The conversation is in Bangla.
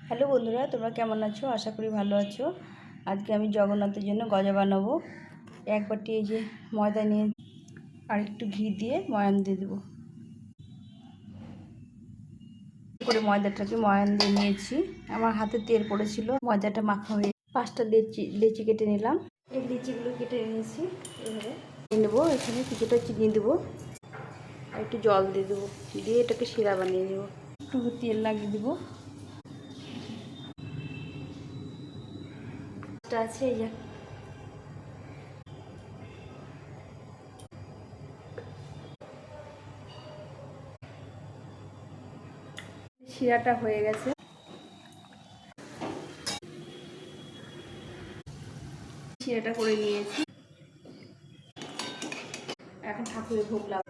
হ্যালো বন্ধুরা, তোমরা কেমন আছো? আশা করি ভালো আছো। আজকে আমি জগন্নাথের জন্য গজা বানাবো। এক বাটি এই যে ময়দা নিয়ে আর একটু ঘি দিয়ে ময়ান দিয়ে দেবো। করে ময়দাটাকে ময়ান দিয়ে নিয়েছি। আমার হাতে তেল পড়েছিল, ময়দাটা মাখা হয়ে 5টা লেচি কেটে নিলাম। এই লেচিগুলো কেটে নিয়েছি। এভাবে নেবো, এখানে কিছুটা চিনি দেবো আর একটু জল দিয়ে দেবো, দিয়ে এটাকে শিরা বানিয়ে নেবো। একটু তেল লাগিয়ে দেবো। আছে এই যে শিরাটা হয়ে গেছে। শিরাটা করে নিয়েছি। এখন ঠাকুরের ভোগ লাগাবো।